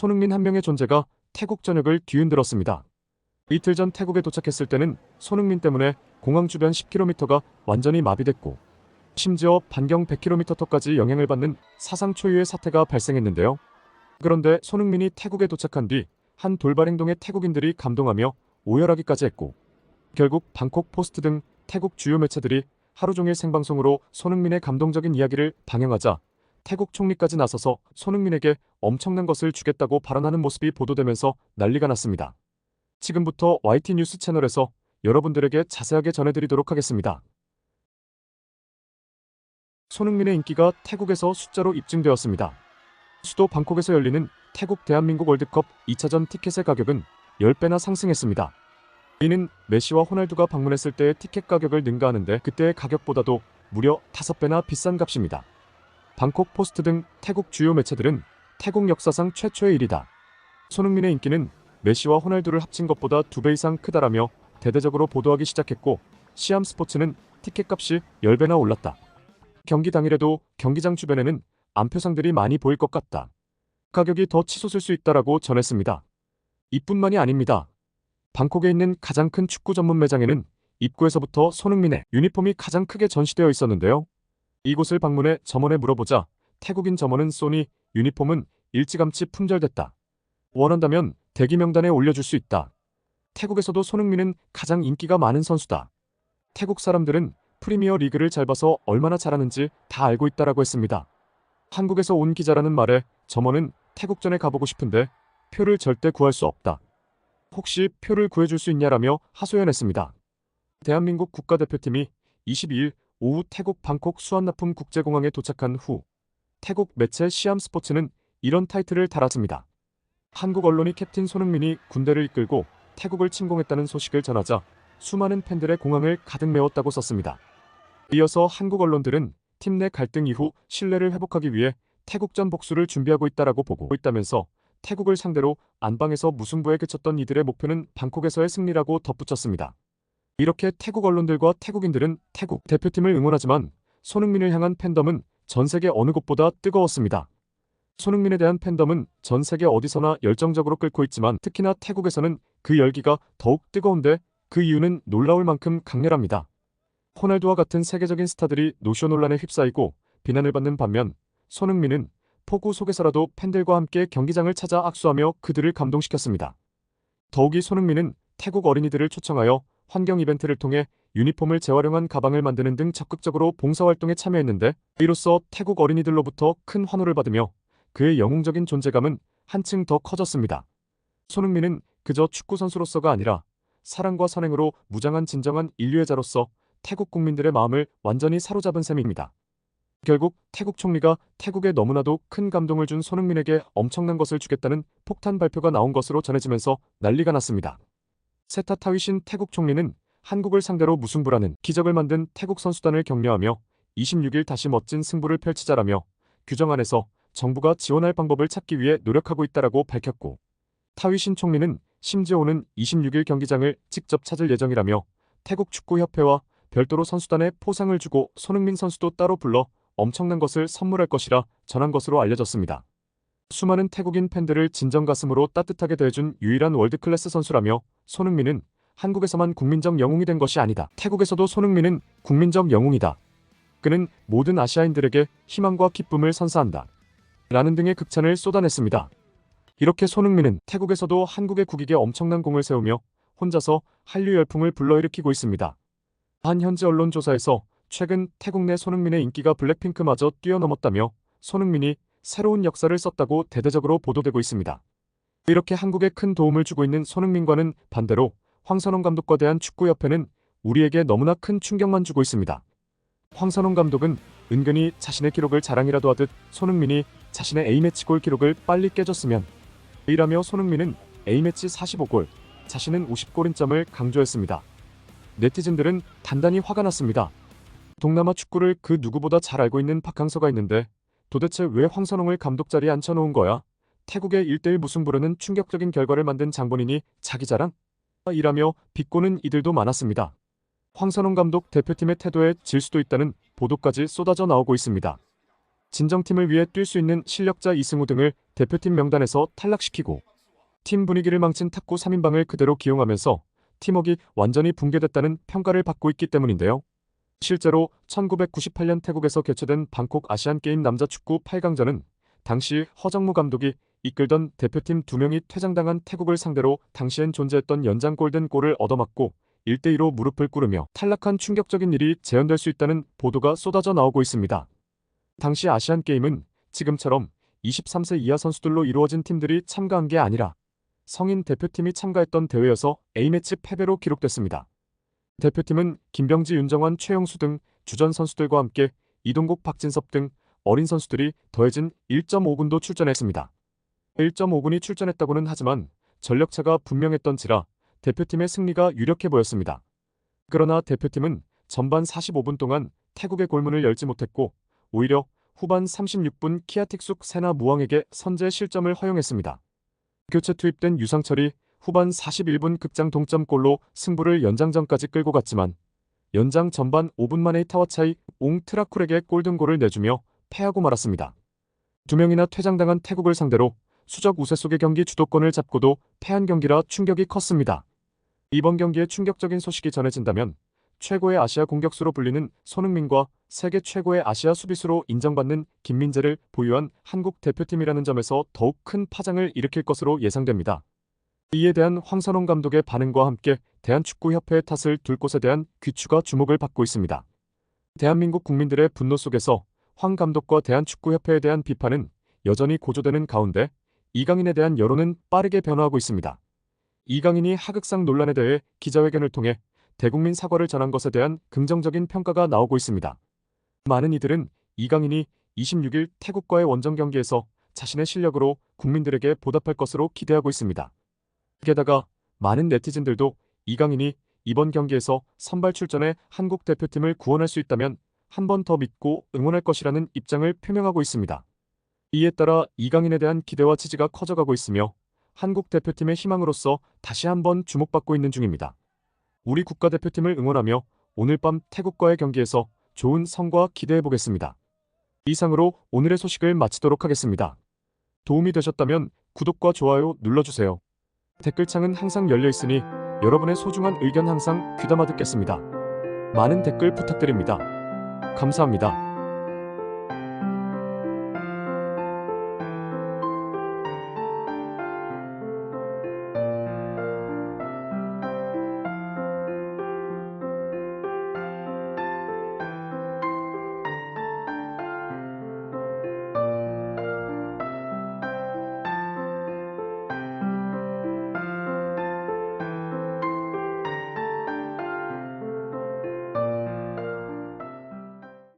손흥민 한 명의 존재가 태국 전역을 뒤흔들었습니다. 이틀 전 태국에 도착했을 때는 손흥민 때문에 공항 주변 10km가 완전히 마비됐고 심지어 반경 100km까지 영향을 받는 사상 초유의 사태가 발생했는데요. 그런데 손흥민이 태국에 도착한 뒤 한 돌발 행동에 태국인들이 감동하며 오열하기까지 했고 결국 방콕 포스트 등 태국 주요 매체들이 하루 종일 생방송으로 손흥민의 감동적인 이야기를 방영하자 태국 총리까지 나서서 손흥민에게 엄청난 것을 주겠다고 발언하는 모습이 보도되면서 난리가 났습니다. 지금부터 YT 뉴스 채널에서 여러분들에게 자세하게 전해드리도록 하겠습니다. 손흥민의 인기가 태국에서 숫자로 입증되었습니다. 수도 방콕에서 열리는 태국 대한민국 월드컵 2차전 티켓의 가격은 10배나 상승했습니다. 이는 메시와 호날두가 방문했을 때의 티켓 가격을 능가하는데 그때의 가격보다도 무려 5배나 비싼 값입니다. 방콕 포스트 등 태국 주요 매체들은 태국 역사상 최초의 일이다. 손흥민의 인기는 메시와 호날두를 합친 것보다 2배 이상 크다라며 대대적으로 보도하기 시작했고 시암 스포츠는 티켓값이 10배나 올랐다. 경기 당일에도 경기장 주변에는 안표상들이 많이 보일 것 같다. 가격이 더 치솟을 수 있다라고 전했습니다. 이뿐만이 아닙니다. 방콕에 있는 가장 큰 축구 전문 매장에는 입구에서부터 손흥민의 유니폼이 가장 크게 전시되어 있었는데요. 이곳을 방문해 점원에 물어보자 태국인 점원은 쏘니 유니폼은 일찌감치 품절됐다. 원한다면 대기 명단에 올려줄 수 있다. 태국에서도 손흥민은 가장 인기가 많은 선수다. 태국 사람들은 프리미어 리그를 잘 봐서 얼마나 잘하는지 다 알고 있다라고 했습니다. 한국에서 온 기자라는 말에 점원은 태국전에 가보고 싶은데 표를 절대 구할 수 없다. 혹시 표를 구해줄 수 있냐라며 하소연했습니다. 대한민국 국가대표팀이 22일 오후 태국 방콕 수완나품 국제공항에 도착한 후 태국 매체 시암 스포츠는 이런 타이틀을 달았습니다. 한국 언론이 캡틴 손흥민이 군대를 이끌고 태국을 침공했다는 소식을 전하자 수많은 팬들의 공항을 가득 메웠다고 썼습니다. 이어서 한국 언론들은 팀 내 갈등 이후 신뢰를 회복하기 위해 태국전 복수를 준비하고 있다라고 보고 있다면서 태국을 상대로 안방에서 무승부에 그쳤던 이들의 목표는 방콕에서의 승리라고 덧붙였습니다. 이렇게 태국 언론들과 태국인들은 태국 대표팀을 응원하지만 손흥민을 향한 팬덤은 전 세계 어느 곳보다 뜨거웠습니다. 손흥민에 대한 팬덤은 전 세계 어디서나 열정적으로 끓고 있지만 특히나 태국에서는 그 열기가 더욱 뜨거운데 그 이유는 놀라울 만큼 강렬합니다. 호날두와 같은 세계적인 스타들이 노쇼 논란에 휩싸이고 비난을 받는 반면 손흥민은 폭우 속에서라도 팬들과 함께 경기장을 찾아 악수하며 그들을 감동시켰습니다. 더욱이 손흥민은 태국 어린이들을 초청하여 환경 이벤트를 통해 유니폼을 재활용한 가방을 만드는 등 적극적으로 봉사활동에 참여했는데 이로써 태국 어린이들로부터 큰 환호를 받으며 그의 영웅적인 존재감은 한층 더 커졌습니다. 손흥민은 그저 축구 선수로서가 아니라 사랑과 선행으로 무장한 진정한 인류의 자로서 태국 국민들의 마음을 완전히 사로잡은 셈입니다. 결국 태국 총리가 태국에 너무나도 큰 감동을 준 손흥민에게 엄청난 것을 주겠다는 폭탄 발표가 나온 것으로 전해지면서 난리가 났습니다. 세타 타위신 태국 총리는 한국을 상대로 무승부라는 기적을 만든 태국 선수단을 격려하며 26일 다시 멋진 승부를 펼치자라며 규정 안에서 정부가 지원할 방법을 찾기 위해 노력하고 있다라고 밝혔고 타위신 총리는 심지어 오는 26일 경기장을 직접 찾을 예정이라며 태국 축구협회와 별도로 선수단에 포상을 주고 손흥민 선수도 따로 불러 엄청난 것을 선물할 것이라 전한 것으로 알려졌습니다. 수많은 태국인 팬들을 진정 가슴으로 따뜻하게 대해준 유일한 월드클래스 선수라며 손흥민은 한국에서만 국민적 영웅이 된 것이 아니다. 태국에서도 손흥민은 국민적 영웅이다. 그는 모든 아시아인들에게 희망과 기쁨을 선사한다. 라는 등의 극찬을 쏟아냈습니다. 이렇게 손흥민은 태국에서도 한국의 국익에 엄청난 공을 세우며 혼자서 한류 열풍을 불러일으키고 있습니다. 한 현지 언론 조사에서 최근 태국 내 손흥민의 인기가 블랙핑크마저 뛰어넘었다며 손흥민이 새로운 역사를 썼다고 대대적으로 보도되고 있습니다. 이렇게 한국에 큰 도움을 주고 있는 손흥민과는 반대로 황선홍 감독과 대한 축구협회는 우리에게 너무나 큰 충격만 주고 있습니다. 황선홍 감독은 은근히 자신의 기록을 자랑이라도 하듯 손흥민이 자신의 A매치 골 기록을 빨리 깨줬으면 이라며 손흥민은 A매치 45골, 자신은 50골인 점을 강조했습니다. 네티즌들은 단단히 화가 났습니다. 동남아 축구를 그 누구보다 잘 알고 있는 박항서가 있는데 도대체 왜 황선홍을 감독 자리에 앉혀놓은 거야? 태국의 1대1 무승부로는 충격적인 결과를 만든 장본인이 자기 자랑? 이라며 비꼬는 이들도 많았습니다. 황선홍 감독 대표팀의 태도에 질 수도 있다는 보도까지 쏟아져 나오고 있습니다. 진정팀을 위해 뛸 수 있는 실력자 이승우 등을 대표팀 명단에서 탈락시키고 팀 분위기를 망친 탁구 3인방을 그대로 기용하면서 팀워크가 완전히 붕괴됐다는 평가를 받고 있기 때문인데요. 실제로 1998년 태국에서 개최된 방콕 아시안게임 남자축구 8강전은 당시 허정무 감독이 이끌던 대표팀 2명이 퇴장당한 태국을 상대로 당시엔 존재했던 연장 골든골을 얻어맞고 1대2로 무릎을 꿇으며 탈락한 충격적인 일이 재현될 수 있다는 보도가 쏟아져 나오고 있습니다. 당시 아시안게임은 지금처럼 23세 이하 선수들로 이루어진 팀들이 참가한 게 아니라 성인 대표팀이 참가했던 대회여서 A매치 패배로 기록됐습니다. 대표팀은 김병지, 윤정환, 최영수 등 주전 선수들과 함께 이동국, 박진섭 등 어린 선수들이 더해진 1.5군도 출전했습니다. 1.5군이 출전했다고는 하지만 전력차가 분명했던지라 대표팀의 승리가 유력해 보였습니다. 그러나 대표팀은 전반 45분 동안 태국의 골문을 열지 못했고 오히려 후반 36분 키아틱숙 세나 무왕에게 선제 실점을 허용했습니다. 교체 투입된 유상철이 후반 41분 극장 동점골로 승부를 연장전까지 끌고 갔지만 연장 전반 5분 만에 타와차이 옹 트라쿨에게 골든골을 내주며 패하고 말았습니다. 2명이나 퇴장당한 태국을 상대로 수적 우세 속의 경기 주도권을 잡고도 패한 경기라 충격이 컸습니다. 이번 경기에 충격적인 소식이 전해진다면 최고의 아시아 공격수로 불리는 손흥민과 세계 최고의 아시아 수비수로 인정받는 김민재를 보유한 한국 대표팀이라는 점에서 더욱 큰 파장을 일으킬 것으로 예상됩니다. 이에 대한 황선홍 감독의 반응과 함께 대한축구협회의 탓을 둘 곳에 대한 귀추가 주목을 받고 있습니다. 대한민국 국민들의 분노 속에서 황 감독과 대한축구협회에 대한 비판은 여전히 고조되는 가운데 이강인에 대한 여론은 빠르게 변화하고 있습니다. 이강인이 하극상 논란에 대해 기자회견을 통해 대국민 사과를 전한 것에 대한 긍정적인 평가가 나오고 있습니다. 많은 이들은 이강인이 26일 태국과의 원정 경기에서 자신의 실력으로 국민들에게 보답할 것으로 기대하고 있습니다. 게다가 많은 네티즌들도 이강인이 이번 경기에서 선발 출전해 한국 대표팀을 구원할 수 있다면 한 번 더 믿고 응원할 것이라는 입장을 표명하고 있습니다. 이에 따라 이강인에 대한 기대와 지지가 커져가고 있으며 한국 대표팀의 희망으로서 다시 한번 주목받고 있는 중입니다. 우리 국가대표팀을 응원하며 오늘 밤 태국과의 경기에서 좋은 성과 기대해보겠습니다. 이상으로 오늘의 소식을 마치도록 하겠습니다. 도움이 되셨다면 구독과 좋아요 눌러주세요. 댓글창은 항상 열려있으니 여러분의 소중한 의견 항상 귀담아 듣겠습니다. 많은 댓글 부탁드립니다. 감사합니다.